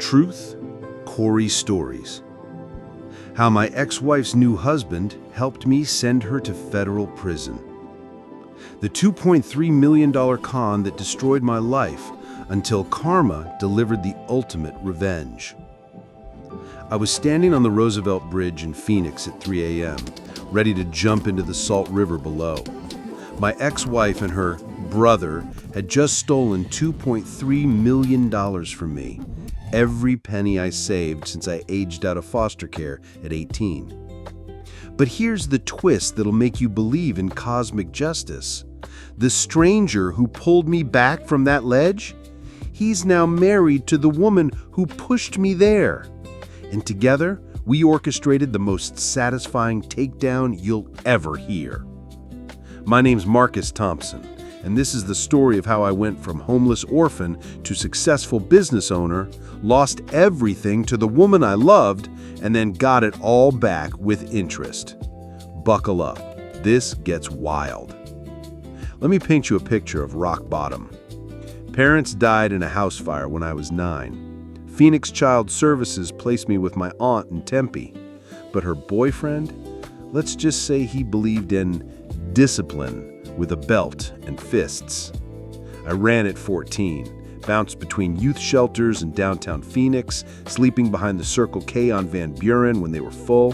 Truth, Corey Stories. How my ex-wife's new husband helped me send her to federal prison. The $2.3 million con that destroyed my life until karma delivered the ultimate revenge. I was standing on the Roosevelt Bridge in Phoenix at 3 a.m., ready to jump into the Salt River below. My ex-wife and her brother had just stolen $2.3 million from me, every penny I saved since I aged out of foster care at 18. But here's the twist that'll make you believe in cosmic justice. The stranger who pulled me back from that ledge, he's now married to the woman who pushed me there. And together, we orchestrated the most satisfying takedown you'll ever hear. My name's Marcus Thompson, and this is the story of how I went from homeless orphan to successful business owner, lost everything to the woman I loved, and then got it all back with interest. Buckle up. This gets wild. Let me paint you a picture of rock bottom. Parents died in a house fire when I was 9. Phoenix Child Services placed me with my aunt in Tempe. But her boyfriend? Let's just say he believed in discipline with a belt and fists. I ran at 14, bounced between youth shelters in downtown Phoenix, sleeping behind the Circle K on Van Buren when they were full.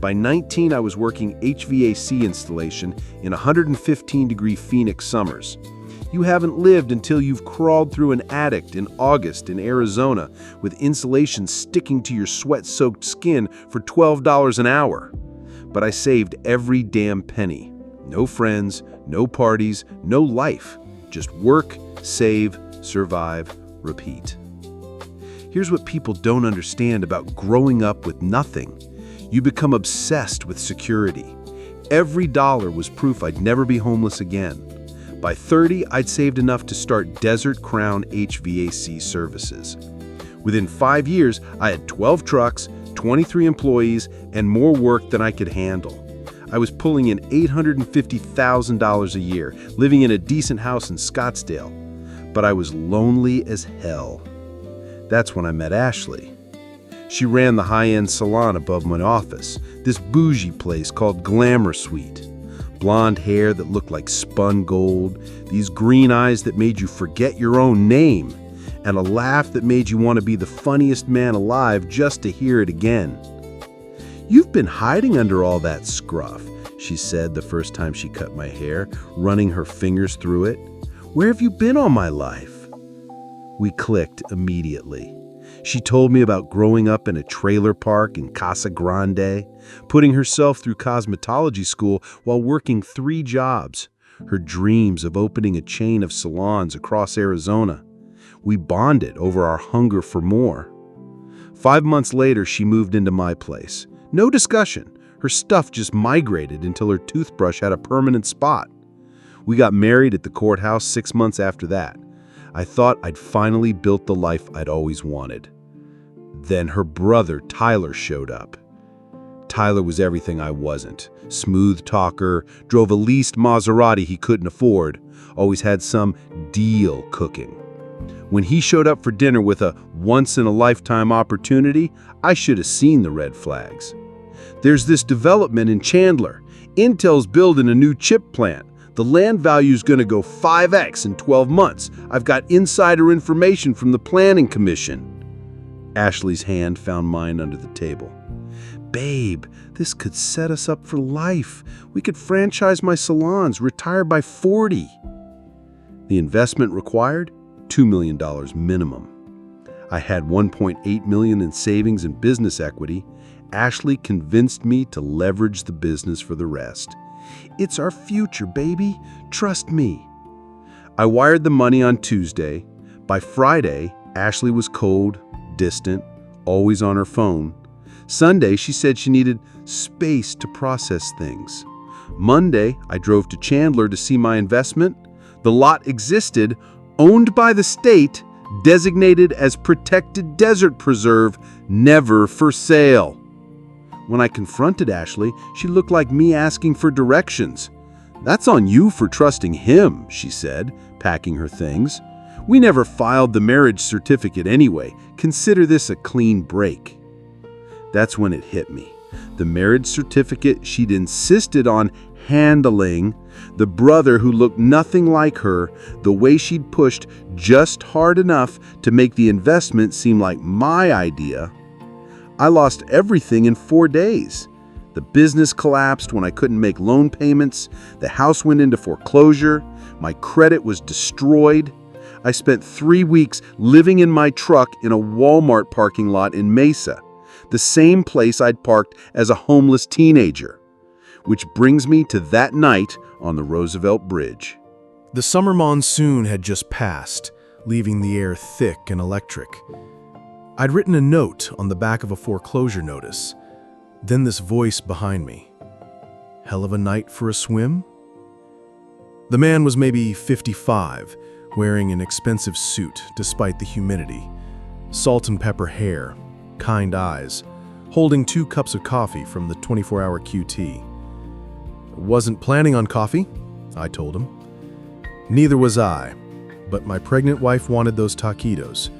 By 19, I was working HVAC installation in 115-degree Phoenix summers. You haven't lived until you've crawled through an attic in August in Arizona with insulation sticking to your sweat-soaked skin for $12 an hour. But I saved every damn penny. No friends, no parties, no life. Just work, save, survive, repeat. Here's what people don't understand about growing up with nothing. You become obsessed with security. Every dollar was proof I'd never be homeless again. By 30, I'd saved enough to start Desert Crown HVAC services. Within 5 years, I had 12 trucks, 23 employees, and more work than I could handle. I was pulling in $850,000 a year, living in a decent house in Scottsdale. But I was lonely as hell. That's when I met Ashley. She ran the high-end salon above my office, this bougie place called Glamour Suite. Blonde hair that looked like spun gold, these green eyes that made you forget your own name, and a laugh that made you want to be the funniest man alive just to hear it again. "You've been hiding under all that scruff," she said the first time she cut my hair, running her fingers through it. "Where have you been all my life?" We clicked immediately. She told me about growing up in a trailer park in Casa Grande, putting herself through cosmetology school while working 3 jobs, her dreams of opening a chain of salons across Arizona. We bonded over our hunger for more. 5 months later, she moved into my place. No discussion. Her stuff just migrated until her toothbrush had a permanent spot. We got married at the courthouse 6 months after that. I thought I'd finally built the life I'd always wanted. Then her brother, Tyler, showed up. Tyler was everything I wasn't. Smooth talker, drove a leased Maserati he couldn't afford, always had some deal cooking. When he showed up for dinner with a once-in-a-lifetime opportunity, I should have seen the red flags. "There's this development in Chandler. Intel's building a new chip plant. The land value's gonna go 5x in 12 months. I've got insider information from the Planning Commission." Ashley's hand found mine under the table. "Babe, this could set us up for life. We could franchise my salons, retire by 40. The investment required? $2 million minimum. I had $1.8 million in savings and business equity. Ashley convinced me to leverage the business for the rest. "It's our future, baby. Trust me." I wired the money on Tuesday. By Friday, Ashley was cold, distant, always on her phone. Sunday, she said she needed space to process things. Monday, I drove to Chandler to see my investment. The lot existed, owned by the state, designated as protected desert preserve, never for sale. When I confronted Ashley, she looked like me asking for directions. "That's on you for trusting him," she said, packing her things. We never filed the marriage certificate anyway. Consider this a clean break." That's when it hit me. The marriage certificate she'd insisted on handling, the brother who looked nothing like her, the way she'd pushed just hard enough to make the investment seem like my idea. I lost everything in 4 days. The business collapsed when I couldn't make loan payments. The house went into foreclosure. My credit was destroyed. I spent 3 weeks living in my truck in a Walmart parking lot in Mesa, the same place I'd parked as a homeless teenager. Which brings me to that night on the Roosevelt Bridge. The summer monsoon had just passed, leaving the air thick and electric. I'd written a note on the back of a foreclosure notice. Then this voice behind me. "Hell of a night for a swim?" The man was maybe 55, wearing an expensive suit despite the humidity, salt and pepper hair, kind eyes, holding 2 cups of coffee from the 24-hour QT. "Wasn't planning on coffee," I told him. "Neither was I, but my pregnant wife wanted those taquitos.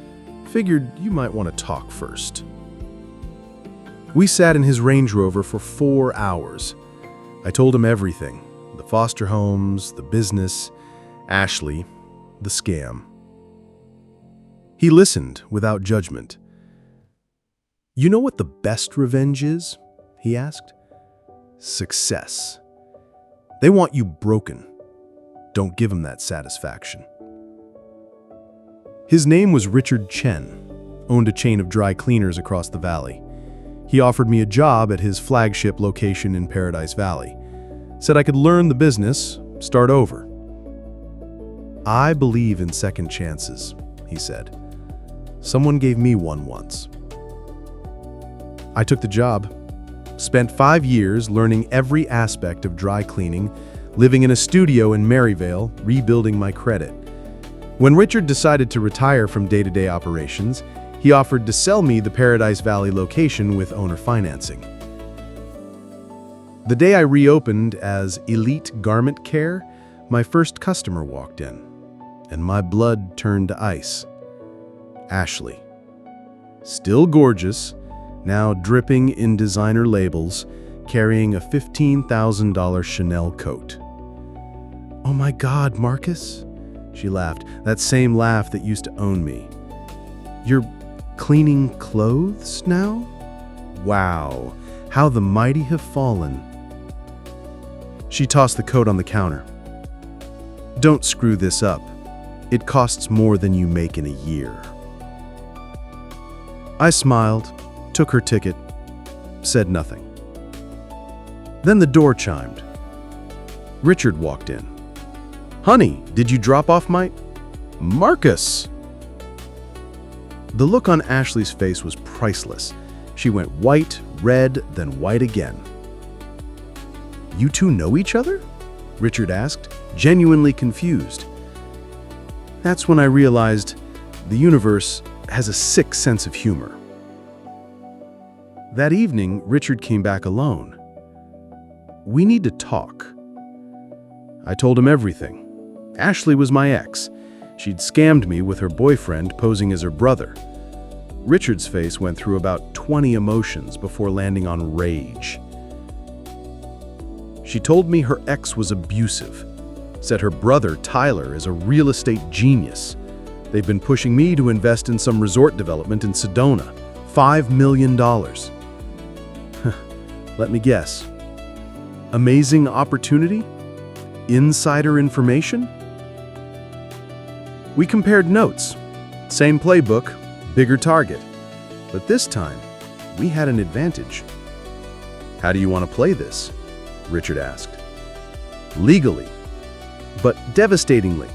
Figured you might want to talk first." We sat in his Range Rover for 4 hours. I told him everything: the foster homes, the business, Ashley, the scam. He listened without judgment. "You know what the best revenge is?" he asked. "Success. They want you broken. Don't give them that satisfaction." His name was Richard Chen, owned a chain of dry cleaners across the valley. He offered me a job at his flagship location in Paradise Valley. Said I could learn the business, start over. "I believe in second chances," he said. "Someone gave me one once." I took the job. Spent 5 years learning every aspect of dry cleaning, living in a studio in Maryvale, rebuilding my credit. When Richard decided to retire from day-to-day operations, he offered to sell me the Paradise Valley location with owner financing. The day I reopened as Elite Garment Care, my first customer walked in, and my blood turned to ice. Ashley. Still gorgeous, now dripping in designer labels, carrying a $15,000 Chanel coat. "Oh my God, Marcus," she laughed, that same laugh that used to own me. "You're cleaning clothes now? Wow, how the mighty have fallen." She tossed the coat on the counter. "Don't screw this up. It costs more than you make in a year." I smiled, took her ticket, said nothing. Then the door chimed. Richard walked in. "Honey, did you drop off my—" "Marcus!" The look on Ashley's face was priceless. She went white, red, then white again. "You two know each other?" Richard asked, genuinely confused. That's when I realized the universe has a sick sense of humor. That evening, Richard came back alone. "We need to talk." I told him everything. Ashley was my ex. She'd scammed me with her boyfriend posing as her brother. Richard's face went through about 20 emotions before landing on rage. She told me her ex was abusive, said her brother, Tyler, is a real estate genius. They've been pushing me to invest in some resort development in Sedona, $5 million. Let me guess. Amazing opportunity? Insider information? We compared notes. Same playbook, bigger target. But this time, we had an advantage. "How do you want to play this?" Richard asked. "Legally, but devastatingly."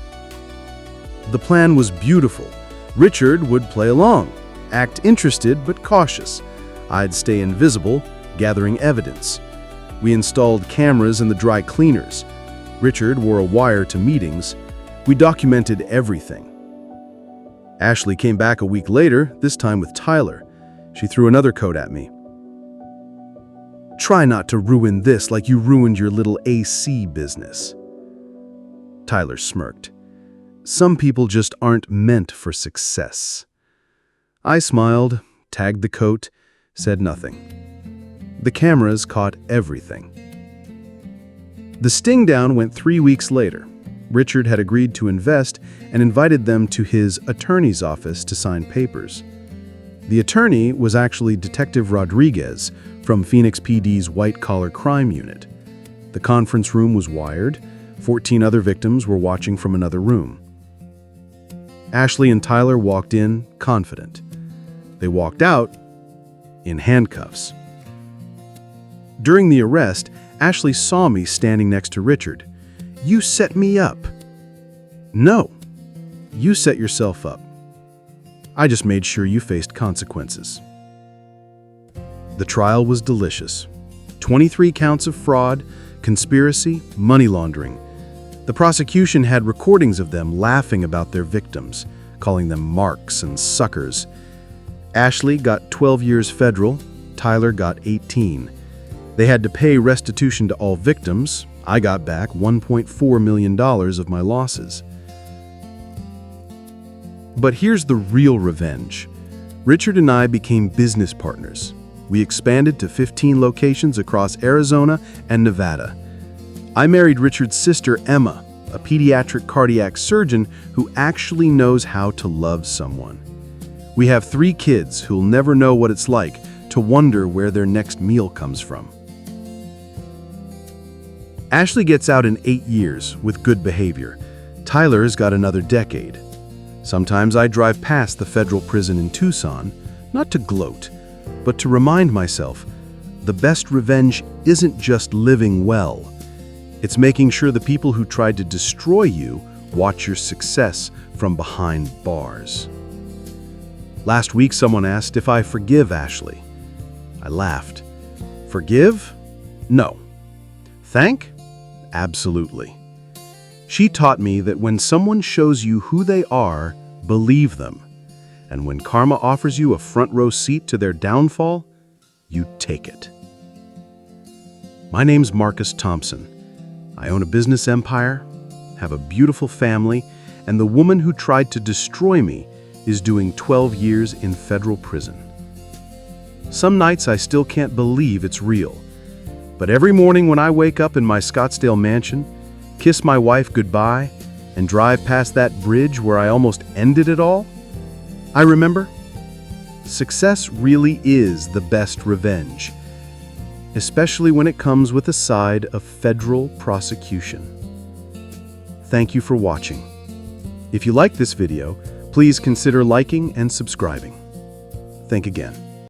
The plan was beautiful. Richard would play along, act interested but cautious. I'd stay invisible, gathering evidence. We installed cameras in the dry cleaners. Richard wore a wire to meetings. We documented everything. Ashley came back a week later, this time with Tyler. She threw another coat at me. "Try not to ruin this like you ruined your little AC business." Tyler smirked. Some people just aren't meant for success. I smiled, tagged the coat, said nothing. The cameras caught everything. The sting down went 3 weeks later. Richard had agreed to invest and invited them to his attorney's office to sign papers. The attorney was actually Detective Rodriguez from Phoenix PD's white-collar crime unit. The conference room was wired. 14 other victims were watching from another room. Ashley and Tyler walked in confident. They walked out in handcuffs. During the arrest, Ashley saw me standing next to Richard. "You set me up." "No, you set yourself up. I just made sure you faced consequences." The trial was delicious. 23 counts of fraud, conspiracy, money laundering. The prosecution had recordings of them laughing about their victims, calling them marks and suckers. Ashley got 12 years federal, Tyler got 18. They had to pay restitution to all victims. I got back $1.4 million of my losses. But here's the real revenge. Richard and I became business partners. We expanded to 15 locations across Arizona and Nevada. I married Richard's sister, Emma, a pediatric cardiac surgeon who actually knows how to love someone. We have 3 kids who'll never know what it's like to wonder where their next meal comes from. Ashley gets out in 8 years with good behavior. Tyler's got another decade. Sometimes I drive past the federal prison in Tucson, not to gloat, but to remind myself, the best revenge isn't just living well. It's making sure the people who tried to destroy you watch your success from behind bars. Last week, someone asked if I forgive Ashley. I laughed. Forgive? No. Thank? Absolutely. She taught me that when someone shows you who they are, believe them. And when karma offers you a front row seat to their downfall, you take it. My name's Marcus Thompson. I own a business empire, have a beautiful family, and the woman who tried to destroy me is doing 12 years in federal prison. Some nights I still can't believe it's real. But every morning when I wake up in my Scottsdale mansion, kiss my wife goodbye, and drive past that bridge where I almost ended it all, I remember, success really is the best revenge, especially when it comes with a side of federal prosecution. Thank you for watching. If you liked this video, please consider liking and subscribing. Think again.